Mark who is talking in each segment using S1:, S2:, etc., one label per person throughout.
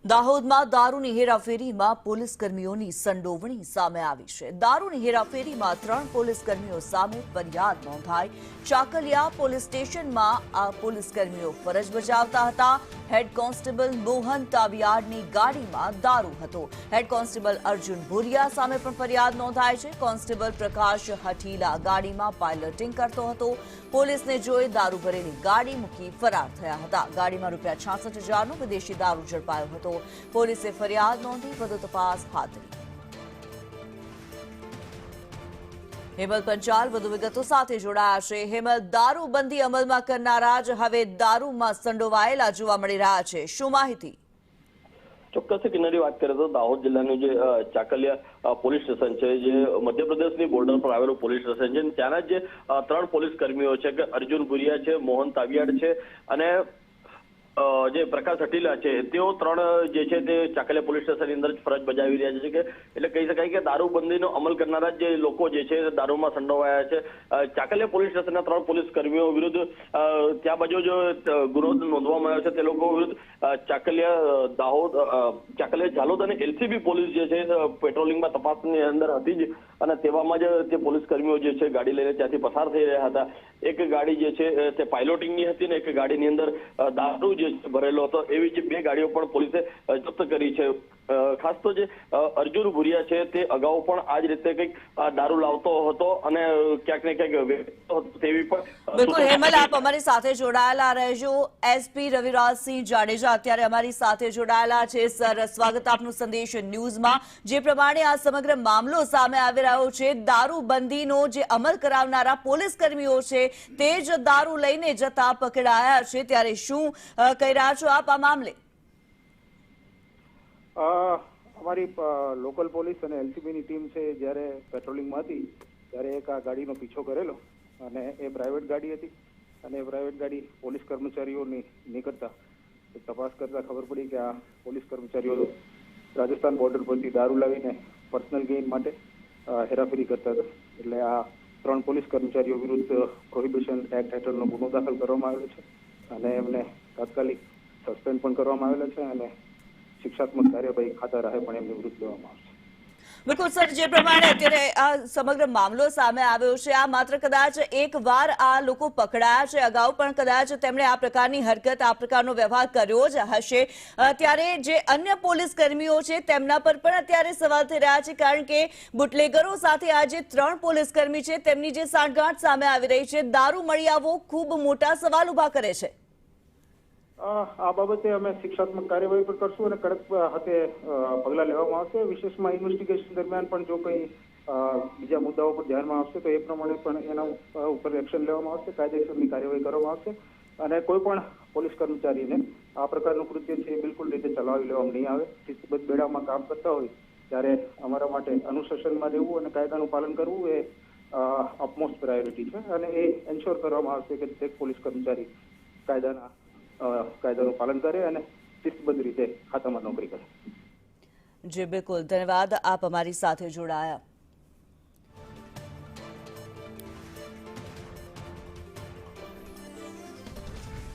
S1: દાહોદમાં દારૂની હેરાફેરીમાં પોલીસકર્મીઓની સંડોવણી સામે આવી છે। દારૂની હેરાફેરીમાં 3 પોલીસકર્મીઓ સામે ફરિયાદ નોંધાઈ। ચાકલિયા પોલીસ સ્ટેશનમાં આ પોલીસકર્મીઓ ફરજ બજાવતા હતા। હેડ કોન્સ્ટેબલ મોહન તાવિયાડની ગાડીમાં દારૂ હતો। હેડ કોન્સ્ટેબલ અર્જુન ભુરિયા સામે પણ ફરિયાદ નોંધાઈ છે। કોન્સ્ટેબલ પ્રકાશ હઠીલા ગાડીમાં પાયલટિંગ કરતો હતો। પોલીસને જોઈ દારૂ ભરેલી ગાડી મૂકી ફરાર થયા હતા। ગાડીમાં ₹66,000નો વિદેશી દારૂ ઝડપાયો હતો। પોલીસે ફરિયાદ નોંધી વધુ તપાસ હાથ ધરી। હેમલ પંચાલ વધુ વિગતો સાથે જોડાયા છે। હેમલ, દારૂબંધી અમલમાં કરનારા જ હવે દારૂમાં સંડોવાયેલા જોવા મળી રહ્યા છે, શું માહિતી?
S2: ચોક્કસ કિન્નરી વાત કરીએ તો દાહોદ જિલ્લાનું જે ચાકલિયા પોલીસ સ્ટેશન છે, જે મધ્યપ્રદેશની બોર્ડર પર આવેલું પોલીસ સ્ટેશન છે, ત્યાંના જે 3 પોલીસ કર્મીઓ છે કે અર્જુન ભુરિયા છે, મોહન તાવિયાડ છે અને જે પ્રકાશ હઠીલા છે, તેઓ 3 જે છે તે ચાકલિયા પોલીસ સ્ટેશનની અંદર ફરજ બજાવી રહ્યા છે કે એટલે કહી શકાય કે દારૂબંધીનો અમલ કરનારા જે લોકો જે છે દારૂમાં સંડોવાયા છે। ચાકલિયા પોલીસ સ્ટેશનના 3 પોલીસ કર્મીઓ વિરુદ્ધ ત્યાં બાજુ જો ગુનો નોંધવામાં આવ્યો છે તે લોકો વિરુદ્ધ ચાકલિયા દાહોદ ચાકલિયા ઝાલોદ અને એલસીબી પોલીસ જે છે પેટ્રોલિંગમાં તપાસની અંદર હતી જ અને તેવામાં જ તે પોલીસ કર્મીઓ જે છે ગાડી લઈને ત્યાંથી પસાર થઈ રહ્યા હતા। એક ગાડી જે છે તે પાયલોટિંગની હતી ને એક ગાડીની અંદર દારૂ ભરેલો હતો। એવી જ 2 ગાડીઓ પણ પોલીસે જપ્ત કરી છે। ખાસ તો જે અર્જુન ભુરિયા છે તે અગાઉ પણ આ જ રીતે કંઈક દારૂ લાવતો હતો અને ક્યાંક ને ક્યાંક તેવી પણ
S1: બિલકુલ હેમલ, આપ અમારી સાથે જોડાયેલા રહેજો। એસપી રવિરાજસિંહ જાડેજા અત્યારે અમારી સાથે જોડાયેલા છે। સર, સ્વાગત આપનું સંદેશ ન્યૂઝમાં। જે પ્રમાણે આ સમગ્ર મામલો સામે આવી રહ્યો છે, દારૂબંધીનો જે અમલ કરાવનારા પોલીસ કર્મીઓ છે તે જ દારૂ લઈને જતા પકડાયા છે, ત્યારે શું કહી રહ્યા છો આપ આ મામલે?
S3: અમારી લોકલ પોલીસ અને એલસીબીની ટીમ છે, જ્યારે પેટ્રોલિંગમાં હતી ત્યારે એક આ ગાડીનો પીછો કરેલો અને એ પ્રાઇવેટ ગાડી હતી અને એ પ્રાઇવેટ ગાડી પોલીસ કર્મચારીઓની નીકળતા તપાસ કરતા ખબર પડી કે આ પોલીસ કર્મચારીઓ રાજસ્થાન બોર્ડર પરથી દારૂ લાવીને પર્સનલ ગેઇન માટે હેરાફેરી કરતા હતા। એટલે આ 3 પોલીસ કર્મચારીઓ વિરુદ્ધ પ્રોહિબિશન એક્ટ હેઠળનો ગુનો દાખલ કરવામાં આવેલો છે અને એમને તાત્કાલિક સસ્પેન્ડ પણ કરવામાં આવેલા છે અને શિક્ષાત્મક કાર્યવાહી ખાતા રહે પણ એમની વિરુદ્ધ લેવામાં આવશે।
S1: બિલકુલ સર, જે પ્રમાણે અત્યારે આ સમગ્ર મામલો સામે આવ્યો છે, આ માત્ર કદાચ એક વાર આ લોકો પકડાયા છે, અગાઉ પણ કદાચ તેમણે આ પ્રકારની હરકત, આ પ્રકારનો વ્યવહાર કર્યો જ હશે, ત્યારે જે અન્ય પોલીસ કર્મીઓ છે તેમના પર પણ અત્યારે સવાલ થઈ રહ્યા છે, કારણ કે બુટલેગરો સાથે આ જે 3 પોલીસ કર્મી છે તેમની જે સાંઠગાંઠ સામે આવી રહી છે, દારૂ મળી આવવો ખૂબ મોટા સવાલ ઉભા કરે છે।
S3: આ બાબતે અમે શિક્ષાત્મક કાર્યવાહી પણ કરશું અને કડક હાથે પગલાં લેવામાં આવશે। વિશેષમાં ઇન્વેસ્ટિગેશન દરમિયાન પણ જો કંઈ બીજા મુદ્દાઓ પર ધ્યાનમાં આવશે તો એ પ્રમાણે પણ એના ઉપર એક્શન લેવામાં આવશે, કાયદેસરની કાર્યવાહી કરવામાં આવશે અને કોઈ પણ પોલીસ કર્મચારીને આ પ્રકારનું કૃત્ય છે બિલકુલ રીતે ચલાવી લેવામાં નહીં આવે। શિસ્તબદ્ધ બેડામાં કામ કરતા હોય ત્યારે અમારા માટે અનુશાસનમાં રહેવું અને કાયદાનું પાલન કરવું એ અપમોસ્ટ પ્રાયોરિટી છે અને એ એન્શ્યોર કરવામાં આવશે કે દરેક પોલીસ કર્મચારી કાયદાનું પાલન કરે અને શિસ્તબદ્ધ રીતે ખાતામાં નોકરી કરે।
S1: જી બિલકુલ, ધન્યવાદ, આપ અમારી સાથે જોડાયા।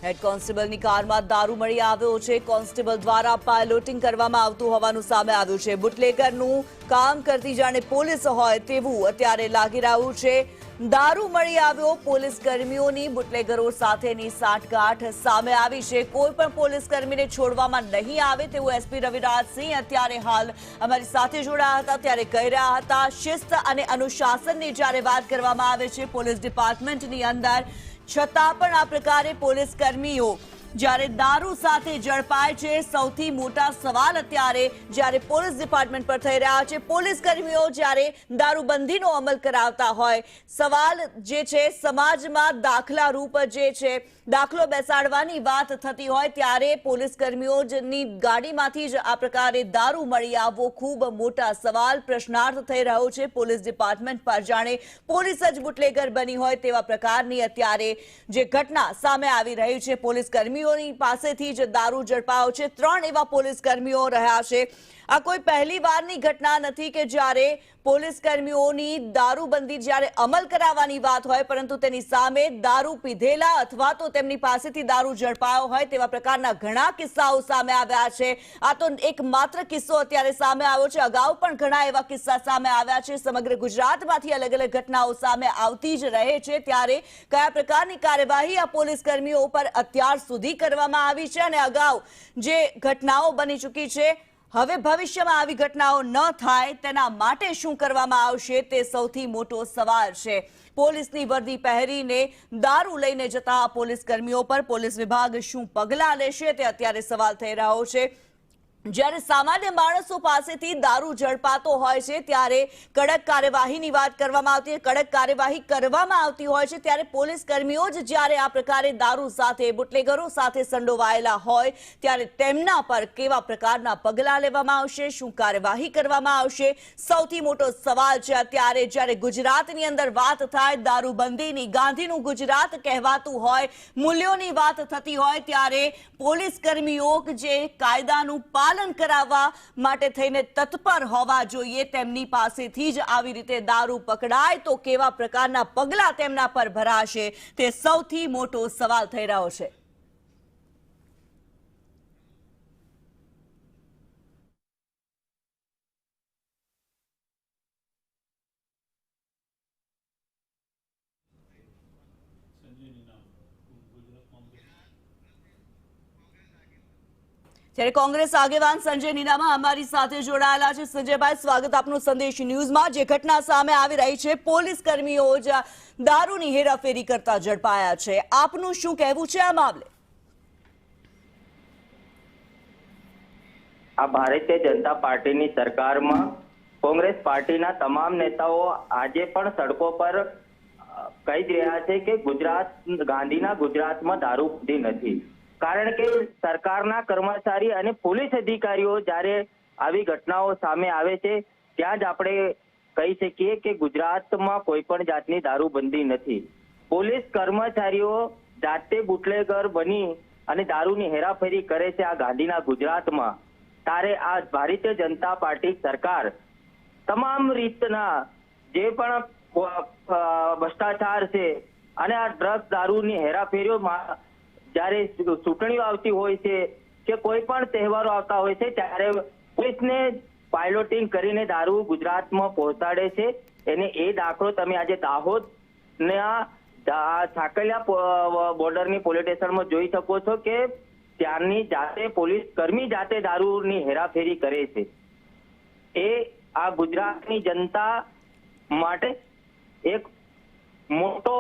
S1: હેડ કોન્સ્ટેબલની કારમાં દારૂ મળી આવ્યો છે। કોન્સ્ટેબલ દ્વારા પાયલોટિંગ કરવામાં આવતું હોવાનું સામે આવ્યું છે। બુટલેગરનું કામ કરતી જાણે પોલીસ હોય તેવું અત્યારે લાગી રહ્યું છે। દારૂ મળી આવ્યો, પોલીસ કર્મીઓની બુટલેગરો સાથેની સાંઠગાંઠ સામે આવી છે। કોઈ પણ પોલીસ કર્મીને છોડવામાં નહીં આવે તેવું એસપી રવિરાજસિંહ અત્યારે હાલ અમારી સાથે જોડાયા હતા ત્યારે કહી રહ્યા હતા। શિસ્ત અને અનુશાસનની જ્યારે વાત કરવામાં આવે છે પોલીસ ડિપાર્ટમેન્ટની અંદર, છતાં પણ આ પ્રકારે પોલીસ કર્મીઓ જ્યારે દારૂ સાથે ઝડપાય છે, સૌથી મોટા સવાલ અત્યારે જ્યારે પોલીસ ડિપાર્ટમેન્ટ પર થઈ રહ્યા છે। પોલીસ કર્મીઓ જ્યારે દારૂબંધીનો અમલ કરાવતા હોય, સવાલ જે છે સમાજમાં દાખલા રૂપ જે છે દાખલો બેસાડવાની વાત થતી હોય ત્યારે પોલીસ કર્મીઓની ગાડીમાંથી જ આ પ્રકારે દારૂ મળી આવવો ખૂબ મોટા સવાલ, પ્રશ્નાર્થ થઈ રહ્યો છે પોલીસ ડિપાર્ટમેન્ટ પર। જાણે પોલીસ જ બુટલેગર બની હોય તેવા પ્રકારની અત્યારે જે ઘટના સામે આવી રહી છે પોલીસ કર્મી કર્મીઓની પાસેથી જ દારૂ ઝડપાયો છે। 3 એવા પોલીસ કર્મીઓ રહ્યા છે। આ કોઈ પહેલી વારની ઘટના નથી કે જ્યારે પોલીસ કર્મીઓની દારૂબંધી જ્યારે અમલ કરાવવાની વાત હોય, પરંતુ તેની સામે દારૂ પીધેલા અથવા તો તેમની પાસેથી દારૂ ઝડપાયો હોય તેવા પ્રકારના ઘણા કિસ્સાઓ સામે આવ્યા છે। આ તો એક માત્ર કિસ્સો અત્યારે સામે આવ્યો છે, અગાઉ પણ ઘણા એવા કિસ્સા સામે આવ્યા છે। સમગ્ર ગુજરાતમાંથી અલગ અલગ ઘટનાઓ સામે આવતી જ રહે છે, ત્યારે કયા પ્રકારની કાર્યવાહી આ પોલીસ કર્મીઓ પર અત્યાર સુધી કરવામાં આવી છે અને અગાઉ જે ઘટનાઓ બની ચૂકી છે, હવે ભવિષ્યમાં આવી ઘટનાઓ ન થાય તેના માટે શું કરવામાં આવશે તે સૌથી મોટો સવાલ છે। પોલીસની વર્દી પહેરીને દારૂ લઈને જતા પોલીસ કર્મીઓ પર પોલીસ વિભાગ શું પગલાં લેશે તે અત્યારે સવાલ થઈ રહ્યો છે। જ્યારે સામાન્ય માણસો પાસેથી દારૂ ઝડપાતો હોય છે ત્યારે કડક કાર્યવાહીની વાત કરવામાં આવતી હોય, કડક કાર્યવાહી કરવામાં આવતી હોય છે, ત્યારે પોલીસ કર્મીઓ જ જ્યારે આ પ્રકારે દારૂ સાથે બુટલેગરો સાથે સંડોવાયેલા હોય ત્યારે તેમના પર કેવા પ્રકારના પગલાં લેવામાં આવશે, શું કાર્યવાહી કરવામાં આવશે, સૌથી મોટો સવાલ છે અત્યારે। જ્યારે ગુજરાતની અંદર વાત થાય દારૂબંધીની, ગાંધીનું ગુજરાત કહેવાતું હોય, મૂલ્યોની વાત થતી હોય, ત્યારે પોલીસ કર્મીઓ જે કાયદાનું પાલન કરાવવા માટે થઈને તત્પર હોવા જોઈએ, તેમની પાસેથી જ આવી રીતે દારૂ પકડાય તો કેવા પ્રકારના પગલાં તેમના પર ભરાશે તે સૌથી મોટો સવાલ થઈ રહ્યો છે। ત્યારે કોંગ્રેસ આગેવાન સંજય નીનામા અમારી સાથે જોડાયેલા છે। સંજયભાઈ, સ્વાગત આપનું સંદેશ ન્યૂઝમાં। જે ઘટના સામે આવી રહી છે, પોલીસ કર્મીઓ જ દારૂની હેરાફેરી કરતા ઝડપાયા છે, આપનું શું કહેવું છે આ મામલે?
S4: આ ભારતીય જનતા પાર્ટીની સરકારમાં કોંગ્રેસ પાર્ટીના તમામ નેતાઓ આજે પણ સડકો પર કહી જ રહ્યા છે કે ગાંધીના ગુજરાતમાં દારૂબંધી નથી। કારણ કે સરકારના કર્મચારી અને પોલીસ અધિકારીઓ જ્યારે આવી ઘટનાઓ સામે આવે છે ત્યાં જ આપણે કહી શકીએ કે ગુજરાતમાં કોઈ પણ જાતની દારૂબંધી નથી। પોલીસ કર્મચારીઓ જાતે બુટલેગર બની અને દારૂની હેરાફેરી કરે છે આ ગાંધીના ગુજરાતમાં, ત્યારે આ ભારતીય જનતા પાર્ટી સરકાર તમામ રીતના જે પણ ભ્રષ્ટાચાર છે અને આ ડ્રગ્સ દારૂની હેરાફેરીઓમાં જ્યારે ચૂંટણીઓ આવતી હોય છે કે કોઈ પણ તહેવારો આવતા હોય છે ત્યારે પોલીસને પાયલોટિંગ કરીને દારૂ ગુજરાતમાં પહોંચાડે છે। એને એ દાખલો તમે આજે દાહોદના છાકલિયા બોર્ડરની પોલીસ સ્ટેશનમાં જોઈ શકો છો કે ત્યાંની જાતે પોલીસ કર્મી જાતે દારૂની હેરાફેરી કરે છે। એ આ ગુજરાતની જનતા માટે એક મોટો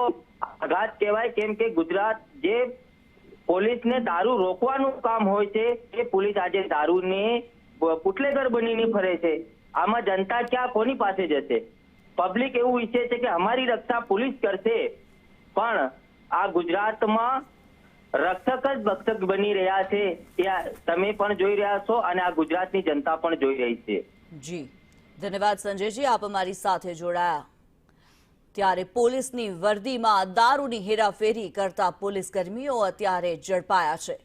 S4: આઘાત કહેવાય, કેમ કે ગુજરાત જે પોલીસને દારૂ રોકવાનું કામ હોય છે એ પોલીસ આજે દારૂની બુટલેગર બનીને ફરે છે। આમાં જનતા ક્યાં કોની પાસે જશે? પબ્લિક એવું ઈચ્છે છે કે અમારી રક્ષા પોલીસ કરશે, પણ આ ગુજરાતમાં રક્ષક જ ભક્ષક બની રહ્યા છે, ત્યાં તમે પણ જોઈ રહ્યા છો અને આ ગુજરાતની જનતા પણ જોઈ રહી છે।
S1: જી ધન્યવાદ સંજયજી, આપ અમારી સાથે જોડાયા। ત્યારે પોલીસની વર્દીમાં દારૂની હેરાફેરી કરતા પોલીસ કર્મીઓ અત્યારે ઝડપાયા છે।